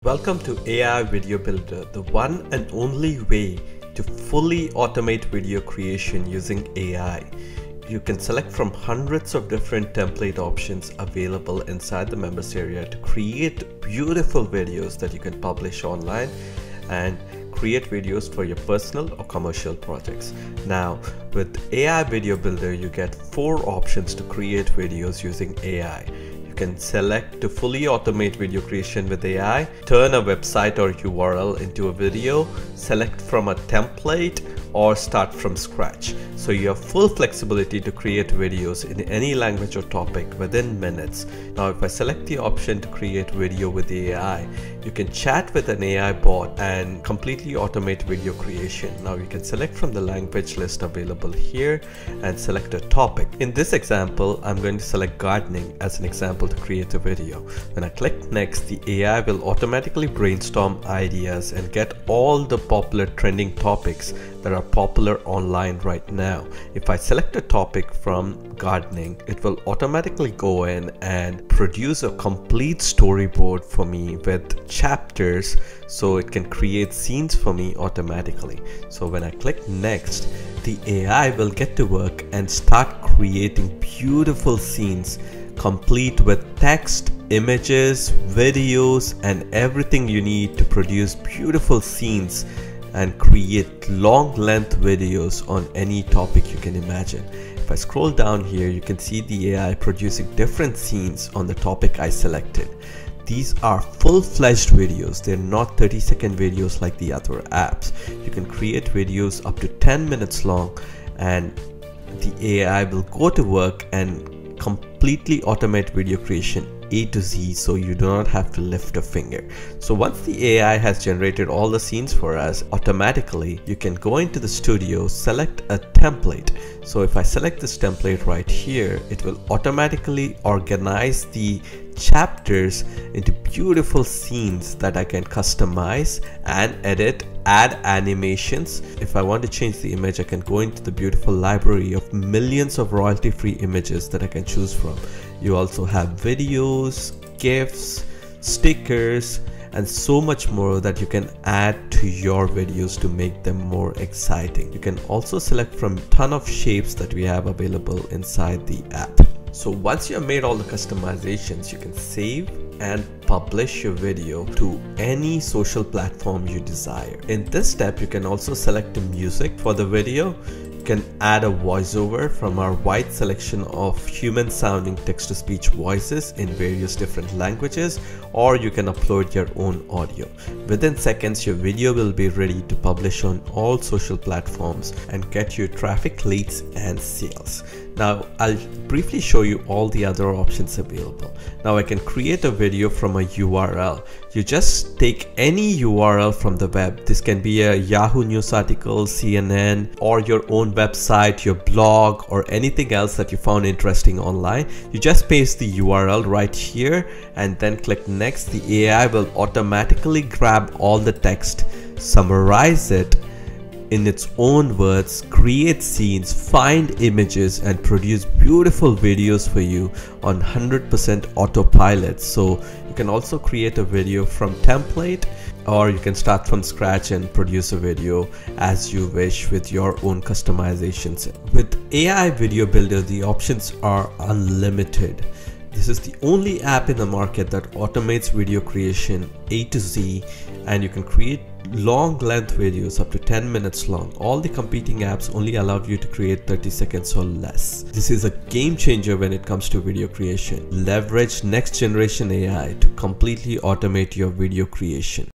Welcome to AI Video Builder, the one and only way to fully automate video creation using AI. You can select from hundreds of different template options available inside the members area to create beautiful videos that you can publish online and create videos for your personal or commercial projects. Now, with AI Video Builder, you get 4 options to create videos using AI. You can select to fully automate video creation with AI, turn a website or URL into a video, select from a template, or start from scratch. So you have full flexibility to create videos in any language or topic within minutes. Now, if I select the option to create video with AI, you can chat with an AI bot and completely automate video creation. Now you can select from the language list available here and select a topic. In this example, I'm going to select gardening as an example to create a video. When I click next, the AI will automatically brainstorm ideas and get all the popular trending topics that are popular online right now. If I select a topic from gardening, it will automatically go in and produce a complete storyboard for me with chapters, so it can create scenes for me automatically. So when I click next, the AI will get to work and start creating beautiful scenes complete with text, images, videos, and everything you need to produce beautiful scenes and create long length videos on any topic you can imagine. If I scroll down here, you can see the AI producing different scenes on the topic I selected. These are full-fledged videos. They're not 30-second videos like the other apps. You can create videos up to 10 minutes long, and the AI will go to work and completely automate video creation A to Z, so you do not have to lift a finger. So once the AI has generated all the scenes for us automatically, you can go into the studio, select a template. So if I select this template right here, it will automatically organize the chapters into beautiful scenes that I can customize and edit, add animations. If I want to change the image, I can go into the beautiful library of millions of royalty-free images that I can choose from. You also have videos, GIFs, stickers, and so much more that you can add to your videos to make them more exciting. You can also select from a ton of shapes that we have available inside the app. So once you have made all the customizations, you can save and publish your video to any social platform you desire. In this step, you can also select the music for the video. You can add a voiceover from our wide selection of human sounding text-to-speech voices in various different languages, or you can upload your own audio. Within seconds, your video will be ready to publish on all social platforms and get you traffic, leads, and sales. Now I'll briefly show you all the other options available. Now I can create a video from a URL. You just take any URL from the web. This can be a Yahoo News article, CNN, or your own website, your blog, or anything else that you found interesting online. You just paste the URL right here and then click next. The AI will automatically grab all the text, summarize it in its own words, create scenes, find images, and produce beautiful videos for you on 100% autopilot. So you can also create a video from template, or you can start from scratch and produce a video as you wish with your own customizations. With AI Video Builder, the options are unlimited. This is the only app in the market that automates video creation A to Z, and you can create long length videos up to 10 minutes long. All the competing apps only allow you to create 30 seconds or less. This is a game changer when it comes to video creation. Leverage next generation AI to completely automate your video creation.